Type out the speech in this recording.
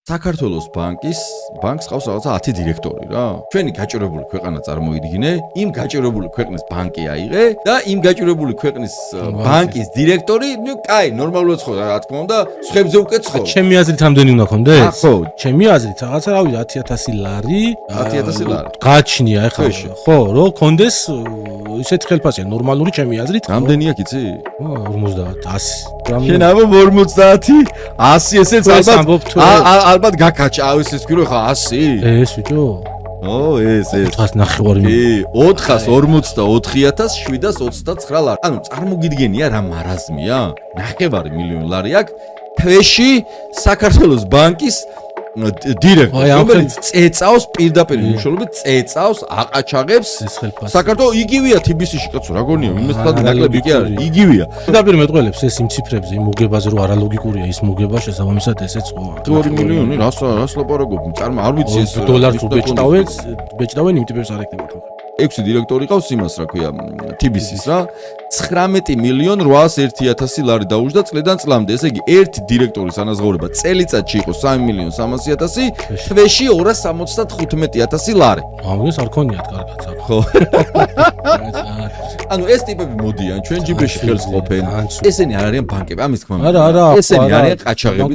საქართველოს ბანკს ყავს რაღაცა 10 დირექტორი რა. ჩვენი გაჭირებული ქვეყანა წარმოიდგინე, იმ გაჭირებული ქვეყნის ბანკი აიღე და იმ გაჭირებული ქვეყნის ბანკის დირექტორი, ნუ კაი, ნორმალურად ხო რა თქმა უნდა, სხვებზე უკეთს ხო. ჩემი აზრით ამდენი უნდა კონდეს? ხო. ჩემი აზრით რაღაცა რა ვიცი 10000 ლარი. 10000 ლარი. გააჩნია ეხლა. ხო, რო კონდეს ისეთ ხელფასია ნორმალური ჩემი აზრით. რამდენია კიცი? 50 100. შენ აბა 50 100 ესეც ალბათ გაკაჭა ეს თქვი რომ ხა 100? ეს ბიჭო? ეს 409 4,04,729 ლარი. ანუ წარმოგიდგენია რა მარაზმია? 9 მილიონი ლარი აქვს თვეში საქართველოს ბანკის დირექტორი, რომელიც წეწავს პირდაპირ მნიშვნელობით წეწავს აყაჩაღებს საქართველოს იგივეა TBC-ში კაცო რა გონია იმას თადი ნაკლები კი არის იგივეა პირდაპირ მეტყველებს ეს იმ ციფრებზე იმ მოგებაზე რომ არალოგიკურია ის მოგება შესაბამისად ესეც ყოა 2 მილიონი რას ლაპარაკობ არ ვიცი ეს დოლარს ბეჭდავენ იმ ტიპებს არ ეკნება 6 დირექტორი ყავს იმას რა ქვია TBC-ს რა 19,801,000 ლარი დაუჯდა წლიდან წლამდე ესე იგი ერთი დირექტორის ანაზღაურება წელიწადში იყო 3,300,000 თვეში 275,000 ლარი ამას არ ქონიათ კარგად ხო ანუ ეს ტიპები მოდიან ჩვენ ჯიბრეში ხელს ყოფენ ესენი არ არიან ბანკები ამის თქმა უნდა ესენი არიან ყაჩაღები